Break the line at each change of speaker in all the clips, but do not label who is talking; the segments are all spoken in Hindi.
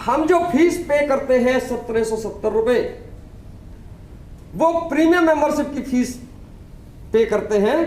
हम जो फीस पे करते हैं 1770 रुपए, वो प्रीमियम मेंबरशिप की फीस पे करते हैं।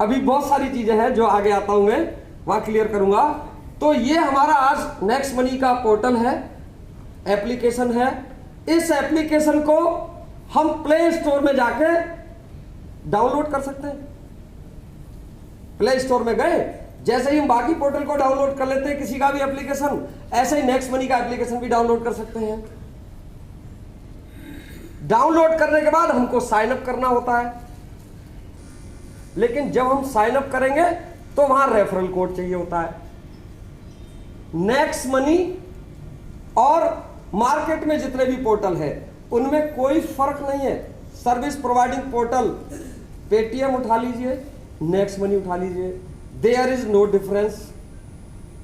अभी बहुत सारी चीजें हैं जो आगे आता हूं मैं, वहां क्लियर करूंगा। तो ये हमारा आज नेक्स्ट मनी का पोर्टल है, एप्लीकेशन है। इस एप्लीकेशन को हम प्ले स्टोर में जाके डाउनलोड कर सकते हैं। प्ले स्टोर में गए, जैसे ही हम बाकी पोर्टल को डाउनलोड कर लेते हैं किसी का भी एप्लीकेशन, ऐसे ही नेक्स्ट मनी का एप्लीकेशन भी डाउनलोड कर सकते हैं। डाउनलोड करने के बाद हमको साइन अप करना होता है, लेकिन जब हम साइन अप करेंगे तो वहां रेफरल कोड चाहिए होता है। नेक्स्ट मनी और मार्केट में जितने भी पोर्टल है उनमें कोई फर्क नहीं है। सर्विस प्रोवाइडिंग पोर्टल पेटीएम उठा लीजिए, नेक्स्ट मनी उठा लीजिए, there is no difference.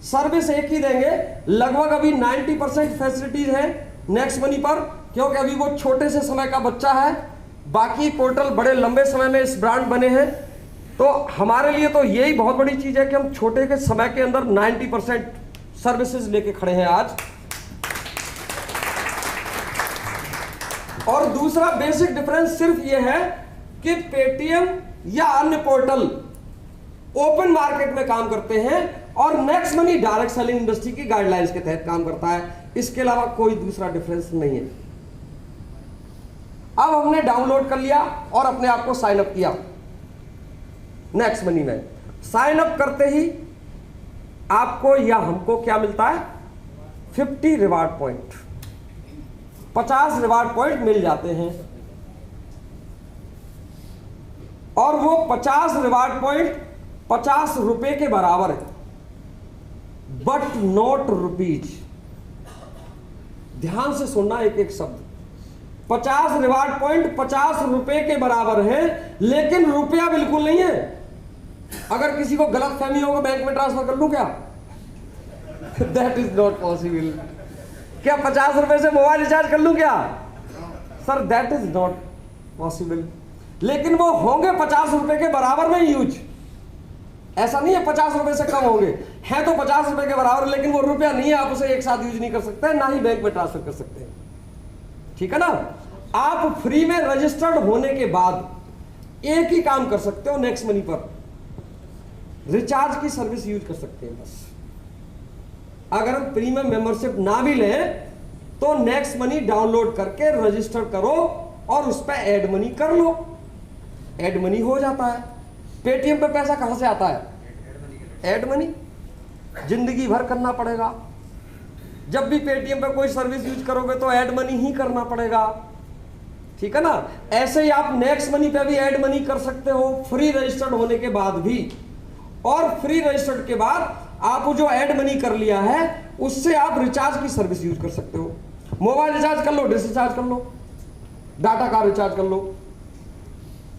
Service एक ही देंगे। लगभग अभी 90% फैसिलिटीज है नेक्स्ट मनी पर, क्योंकि अभी वो छोटे से समय का बच्चा है। बाकी पोर्टल बड़े लंबे समय में इस ब्रांड बने हैं, तो हमारे लिए तो यही बहुत बड़ी चीज है कि हम छोटे के समय के अंदर 90% सर्विसेज लेके खड़े हैं आज। और दूसरा बेसिक डिफरेंस सिर्फ यह है कि पेटीएम या अन्य पोर्टल ओपन मार्केट में काम करते हैं और next money direct selling industry की गाइडलाइंस के तहत काम करता है। इसके अलावा कोई दूसरा डिफरेंस नहीं है। अब हमने डाउनलोड कर लिया और अपने आप को साइन अप किया नेक्स्ट मनी में। साइन अप करते ही आपको या हमको क्या मिलता है? 50 रिवार्ड पॉइंट, 50 रिवार्ड पॉइंट मिल जाते हैं। और वो 50 रिवार्ड पॉइंट 50 रुपए के बराबर है, बट नॉट रुपीज। ध्यान से सुनना एक एक शब्द। 50 रिवार्ड पॉइंट 50 रुपए के बराबर है, लेकिन रुपया बिल्कुल नहीं है। अगर किसी को गलत फहमी होगा, बैंक में ट्रांसफर कर लूं क्या? That is not possible. क्या 50 रुपए से मोबाइल रिचार्ज कर लूं क्या? Sir that is not possible. लेकिन वो होंगे 50 रुपए के बराबर में यूज। ऐसा नहीं है 50 रुपए से कम होंगे, है तो 50 रुपए के बराबर, लेकिन वो रुपया नहीं है, आप उसे एक साथ यूज नहीं कर सकते, ना ही बैंक में ट्रांसफर कर सकते हैं। ठीक है ना? आप फ्री में रजिस्टर्ड होने के बाद एक ही काम कर सकते हो, नेक्स्ट मनी पर रिचार्ज की सर्विस यूज कर सकते हैं बस। अगर हम प्रीमियम मेंबरशिप ना भी लें तो नेक्स्ट मनी डाउनलोड करके रजिस्टर करो और उस पर ऐड मनी कर लो, ऐड मनी हो जाता है। पेटीएम पे पैसा कहां से आता है? Add money. जिंदगी भर करना पड़ेगा। जब भी पेटीएम पे कोई सर्विस यूज करोगे तो ऐड मनी ही करना पड़ेगा। ठीक है ना? ऐसे ही आप नेक्स्ट मनी पे भी ऐड मनी कर सकते हो फ्री रजिस्टर्ड होने के बाद भी। और फ्री रजिस्टर्ड के बाद आप जो ऐड मनी कर लिया है उससे आप रिचार्ज की सर्विस यूज कर सकते हो। मोबाइल रिचार्ज कर लो, डिश रिचार्ज कर लो, डाटा का रिचार्ज कर लो।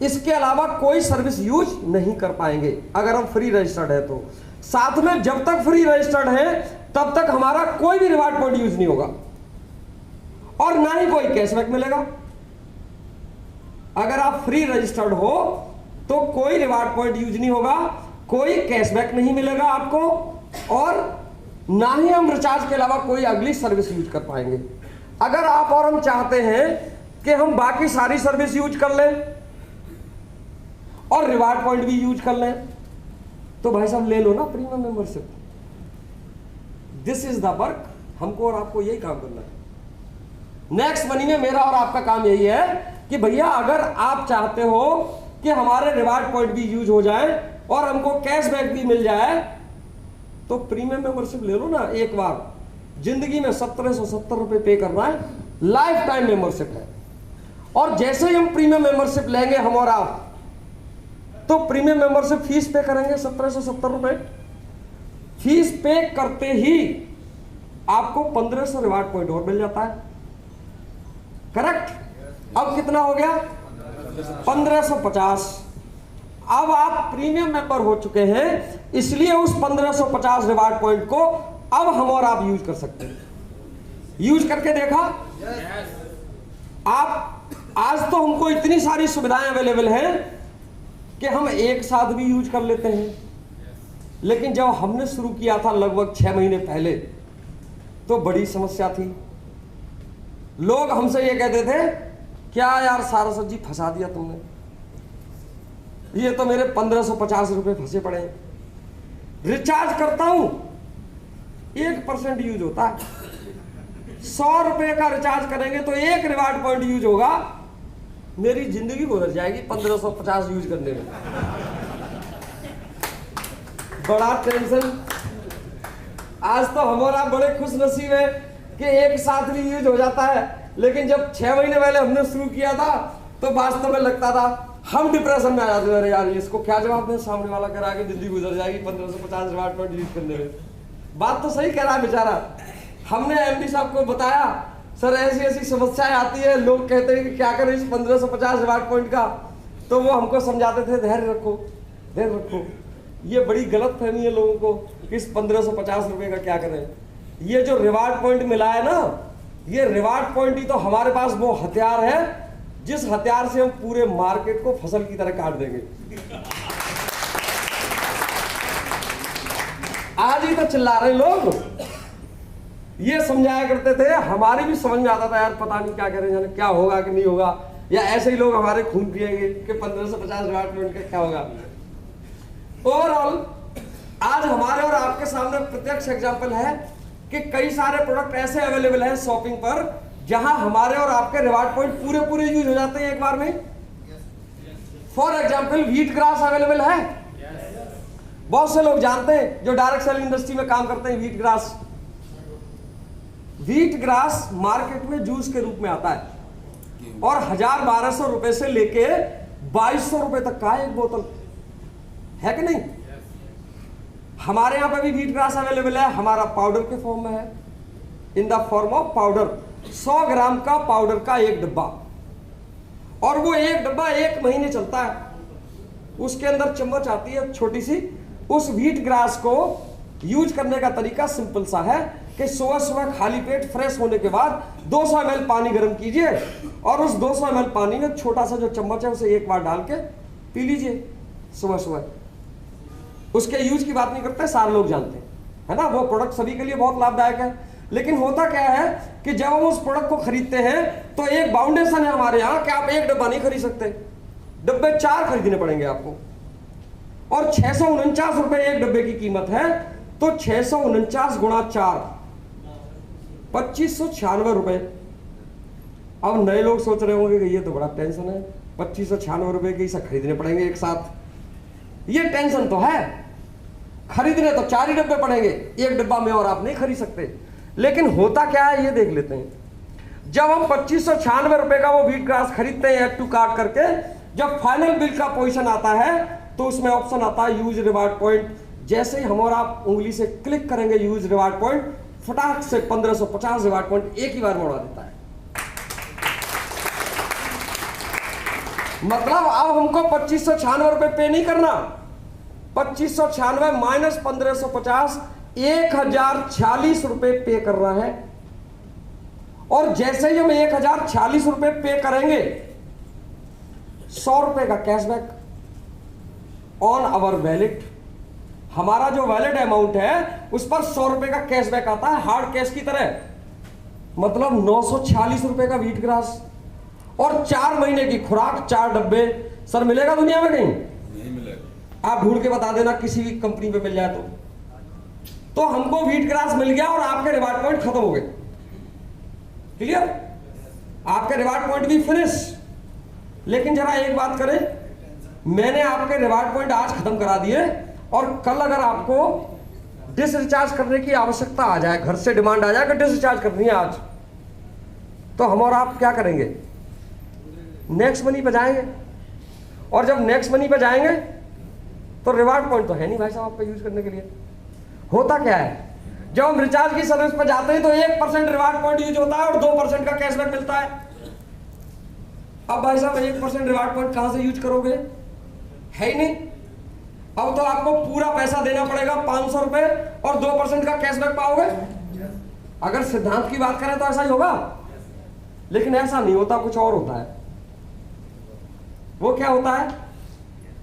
इसके अलावा कोई सर्विस यूज नहीं कर पाएंगे अगर हम फ्री रजिस्टर्ड है तो। साथ में जब तक फ्री रजिस्टर्ड है तब तक हमारा कोई भी रिवार्ड पॉइंट यूज नहीं होगा और ना ही कोई कैशबैक मिलेगा। अगर आप फ्री रजिस्टर्ड हो तो कोई रिवार्ड पॉइंट यूज नहीं होगा, कोई कैशबैक नहीं मिलेगा आपको, और ना ही हम रिचार्ज के अलावा कोई अगली सर्विस यूज कर पाएंगे। अगर आप और हम चाहते हैं कि हम बाकी सारी सर्विस यूज कर लें और रिवार्ड पॉइंट भी यूज कर लें, तो भाई साहब ले लो ना premium membership. This is the work. हमको और आपको यही काम करना है। नेक्स्ट मनी में मेरा और आपका काम यही है कि भैया अगर आप चाहते हो कि हमारे रिवार्ड पॉइंट भी यूज हो जाए और हमको कैशबैक भी मिल जाए, तो प्रीमियम मेंबरशिप ले लो ना एक बार। जिंदगी में 1770 रुपए पे करना है, लाइफ टाइम मेंबरशिप है। और जैसे ही हम प्रीमियम मेंबरशिप लेंगे हम और आप, तो प्रीमियम मेंबरशिप फीस पे करेंगे 1770 रुपए। फीस पे करते ही आपको 1500 रिवार्ड पॉइंट और मिल जाता है। करेक्ट? अब कितना हो गया? 1550। अब आप प्रीमियम मेंबर हो चुके हैं, इसलिए उस 1550 रिवार्ड पॉइंट को अब हम और आप यूज कर सकते हैं। यूज करके देखा? आप आज तो हमको इतनी सारी सुविधाएं अवेलेबल हैं कि हम एक साथ भी यूज कर लेते हैं। लेकिन जब हमने शुरू किया था लगभग 6 महीने पहले, तो बड़ी समस्या थी। लोग हमसे ये कहते थे, क्या यार सारस्वत जी फंसा दिया तुमने, ये तो मेरे 1550 रुपए फंसे पड़े हैं। रिचार्ज करता हूं 1% यूज होता है, 100 रुपए का रिचार्ज करेंगे तो 1 रिवार्ड पॉइंट यूज होगा, मेरी जिंदगी गुजर जाएगी 1550 यूज करने में। बड़ा टेंशन। आज तो हमारा बड़े खुश नसीब है कि एक साथ भी यूज हो जाता है, लेकिन जब 6 महीने पहले हमने शुरू किया था तो वास्तव में लगता था हम डिप्रेशन में आ जाते थे, यार इसको क्या जवाब दें, सामने वाला कह रहा है कि जिंदगी गुजर जाएगी 1550 रिवार्ड पॉइंट यूज करने में। बात तो सही कह रहा है बेचारा। हमने एमडी साहब को बताया, सर ऐसी ऐसी समस्याएं आती है, लोग कहते हैं कि क्या करें इस 1550 रिवार्ड पॉइंट का, तो वो हमको समझाते थे धैर्य रखो, धैर्य रखो। ये बड़ी गलत फहमी है लोगों को कि इस 1550 रुपए का क्या करें। ये जो रिवार्ड पॉइंट मिला है ना, ये रिवार्ड पॉइंट ही तो हमारे पास वो हथियार है जिस हथियार से हम पूरे मार्केट को फसल की तरह काट देंगे। आज ही तो चिल्ला रहे लोग, ये समझाया करते थे, हमारी भी समझ में आता था यार पता नहीं क्या करें, जाने क्या होगा कि नहीं होगा, या ऐसे ही लोग हमारे खून पिएंगे कि 1550 रिवार्ड पॉइंट का क्या होगा। ओवरऑल आज हमारे और आपके सामने प्रत्यक्ष एग्जांपल है कि कई सारे प्रोडक्ट ऐसे अवेलेबल हैं शॉपिंग पर जहां हमारे और आपके रिवार्ड पॉइंट पूरे पूरे यूज हो जाते हैं एक बार में। For example wheat grass available है, बहुत से लोग जानते हैं जो डायरेक्ट सेलिंग इंडस्ट्री में काम करते हैं। व्हीट ग्रास मार्केट में जूस के रूप में आता है और 1000-1200 रुपए से लेके 2200 रुपए तक का एक बोतल है कि नहीं। हमारे यहां पर भी व्हीट ग्रास अवेलेबल है, हमारा पाउडर के फॉर्म में है, in the form of powder. 100 ग्राम का पाउडर का एक डब्बा, और वो एक डब्बा 1 महीने चलता है। उसके अंदर चम्मच आती है छोटी सी। उस व्हीट ग्रास को यूज करने का तरीका सिंपल सा है कि सुबह सुबह खाली पेट फ्रेश होने के बाद 200 ml पानी गर्म कीजिए और उस 200 ml पानी में छोटा सा जो चम्मच है उसे एक बार डाल के पी लीजिए सुबह सुबह। उसके यूज की बात नहीं करते, सारे लोग जानते हैं, है ना। वो प्रोडक्ट सभी के लिए बहुत लाभदायक है, लेकिन होता क्या है कि जब हम उस प्रोडक्ट को खरीदते हैं तो एक बाउंडेशन है हमारे यहाँ कि आप एक डब्बा नहीं खरीद सकते, डब्बे 4 खरीदने पड़ेंगे आपको। और 649 रुपए एक डब्बे की कीमत है, तो 649 गुणा 4 2596 रुपए। अब नए लोग सोच रहे होंगे कि ये तो बड़ा टेंशन है, 2596 रुपए के सब खरीदने पड़ेंगे एक साथ। ये टेंशन तो है, खरीदने तो 4 ही डब्बे पड़ेंगे, एक डब्बा में और आप नहीं खरीद सकते। लेकिन होता क्या है ये देख लेते हैं। जब हम 2596 रुपए का वो व्हीट ग्रास खरीदते हैं एड टू कार्ट करके, जब फाइनल बिल का पोजीशन आता है तो उसमें ऑप्शन आता है यूज रिवार्ड पॉइंट। जैसे ही हम और आप उंगली से क्लिक करेंगे यूज रिवार्ड पॉइंट, फटाक से 1550 रिवार्ड पॉइंट एक ही बार में उड़ा देता है। मतलब अब हमको 2596 रुपए पे नहीं करना, 2596 माइनस 1550 1040 रुपए पे कर रहा है। और जैसे ही हम 1040 रुपए पे करेंगे, 100 रुपए का कैशबैक ऑन आवर वैलेट। हमारा जो वैलेट अमाउंट है उस पर 100 रुपए का कैशबैक आता है, हार्ड कैश की तरह। मतलब 946 रुपए का व्हीट ग्रास और 4 महीने की खुराक, 4 डब्बे। सर मिलेगा दुनिया में कहीं?
नहीं मिलेगा।
आप ढूंढ के बता देना किसी भी कंपनी पे मिल जाए तो हमको व्हीट ग्रास मिल गया और आपके रिवार्ड पॉइंट खत्म हो गए। क्लियर? आपके रिवार्ड पॉइंट भी फिनिश। लेकिन जरा एक बात करें, मैंने आपके रिवार्ड पॉइंट आज खत्म करा दिए और कल अगर आपको डिसरिचार्ज करने की आवश्यकता आ जाए, घर से डिमांड आ जाए कि डिसरिचार्ज करनी है आज, तो हम और आप क्या करेंगे? नेक्स्ट मनी पे जाएंगे। और जब नेक्स्ट मनी पे जाएंगे तो रिवार्ड पॉइंट तो है नहीं भाई साहब आपका यूज करने के लिए। होता क्या है, जब हम रिचार्ज की सर्विस पर जाते हैं तो 1% रिवार्ड पॉइंट यूज होता है और 2% का कैशबैक मिलता है। अब भाई साहब 1% रिवार्ड पॉइंट कहां से यूज करोगे? है ही नहीं। अब तो आपको पूरा पैसा देना पड़ेगा 500 रुपए और 2% का कैशबैक पाओगे। अगर सिद्धांत की बात करें तो ऐसा ही होगा, लेकिन ऐसा नहीं होता, कुछ और होता है। वो क्या होता है?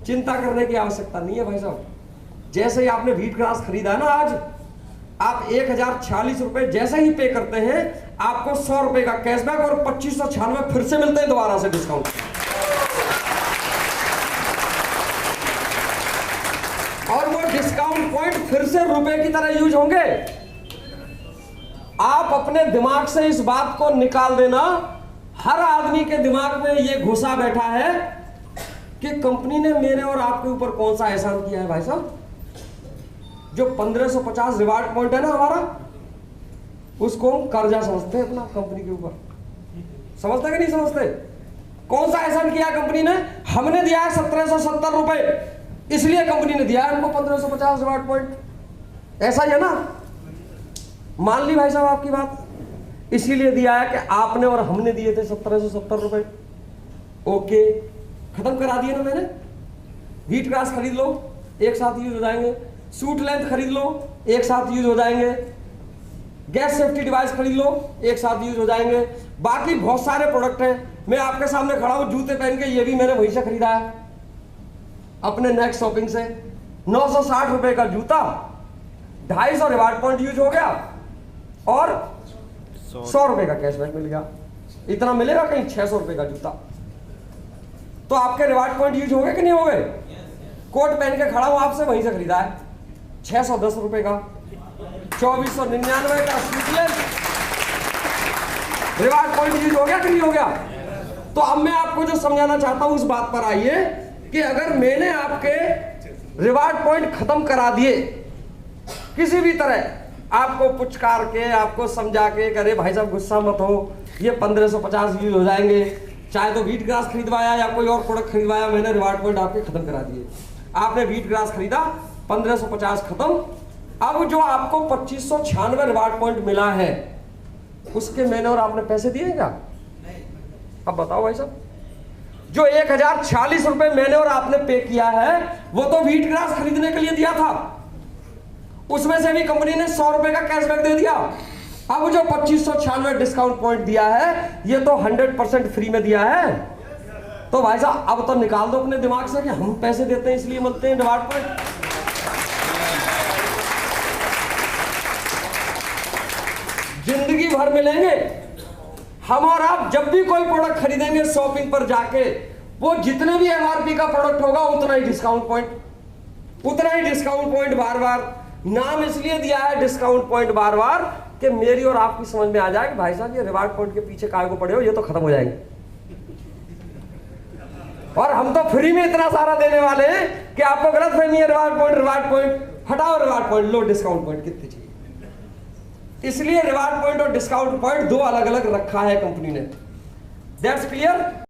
चिंता करने की आवश्यकता नहीं है भाई साहब। जैसे ही आपने व्हीट ग्रास खरीदा है ना, आप 1046 रुपए जैसे ही पे करते हैं आपको 100 रुपए का कैशबैक और 2596 फिर से मिलते हैं दोबारा से डिस्काउंट। और वो डिस्काउंट पॉइंट फिर से रुपए की तरह यूज होंगे। आप अपने दिमाग से इस बात को निकाल देना, हर आदमी के दिमाग में ये घुसा बैठा है कि कंपनी ने मेरे और आपके ऊपर कौन सा एहसान किया है। भाई साहब, जो 1550 रिवार्ड पॉइंट है ना हमारा, उसको हम कर्जा समझते हैं अपना कंपनी के ऊपर। समझते कि नहीं समझते? कौन सा एहसान किया कंपनी ने? हमने दिया है 1770 रुपए, इसलिए कंपनी ने दिया है हमको 1550 रिवार्ड पॉइंट। ऐसा ही है ना? मान ली भाई साहब आपकी बात, इसीलिए दिया है कि आपने और हमने दिए थे 1770 रुपए। ओके, खत्म करा दिए ना मैंने। हीट ग्लास खरीद लो, एक साथ यूज हो जाएंगे। सूट लेंथ खरीद लो, एक साथ यूज हो जाएंगे। गैस सेफ्टी डिवाइस खरीद लो, एक साथ यूज हो जाएंगे। बाकी बहुत सारे प्रोडक्ट हैं। मैं आपके सामने खड़ा हूं जूते पहन के, ये भी मैंने वहीं से खरीदा है अपने नेक्स्ट शॉपिंग से। 960 रुपए का जूता, 250 रिवार्ड पॉइंट यूज हो गया और 100 रुपए का कैशबैक मिल गया। इतना मिलेगा कहीं 600 रुपए का जूता। तो आपके रिवार्ड पॉइंट यूज हो गए कि नहीं हो गए? कोट पहन के खड़ा हूं आपसे, वहीं से खरीदा है 610 रुपए का। 2499 का स्लीपलेस रिवार्ड पॉइंट यूज हो गया कि नहीं हो गया? तो अब मैं आपको जो समझाना चाहता हूं उस बात पर आइए कि अगर मैंने आपके रिवार्ड पॉइंट खत्म करा दिए किसी भी तरह, आपको पुचकार के, आपको समझा के, अरे भाई साहब गुस्सा मत हो, ये 1550 यूज हो जाएंगे, चाहे तो वीट ग्रास खरीदवाया या कोई और प्रोडक्ट खरीदवाया, मैंने रिवार्ड पॉइंट आपके खत्म करा दिए। आपने वीट ग्रास खरीदा, 1550 खत्म। अब जो आपको 2596 रिवार्ड पॉइंट मिला है, उसके मैंने और आपने पैसे दिए क्या? अब बताओ भाई साहब, जो 1046 रुपए मैंने और आपने पे किया है, वो तो वीट ग्रास खरीदने के लिए दिया था। उसमें से भी कंपनी ने 100 रुपए का कैशबैक दे दिया। अब जो 2596 डिस्काउंट पॉइंट दिया है, ये तो 100% फ्री में दिया है। तो भाई साहब अब तो निकाल दो अपने दिमाग से कि हम पैसे देते हैं इसलिए मिलते हैं रिवार्ड पॉइंट। जिंदगी भर मिलेंगे। हम और आप जब भी कोई प्रोडक्ट खरीदेंगे शॉपिंग पर जाके, वो जितने भी एमआरपी का प्रोडक्ट होगा उतना ही डिस्काउंट पॉइंट, उतना ही डिस्काउंट पॉइंट बार बार। नाम इसलिए दिया है डिस्काउंट पॉइंट बार बार कि मेरी और आपकी समझ में आ जाए कि भाई साहब ये रिवार्ड पॉइंट के पीछे काहे को पड़े हो, ये तो खत्म हो जाएंगे। और हम तो फ्री में इतना सारा देने वाले हैं कि आपको गलत फहमी है। रिवार्ड पॉइंट हटाओ, रिवार्ड पॉइंट लो, डिस्काउंट पॉइंट कितने चाहिए। इसलिए रिवार्ड पॉइंट और डिस्काउंट पॉइंट दो अलग अलग रखा है कंपनी ने। That's clear.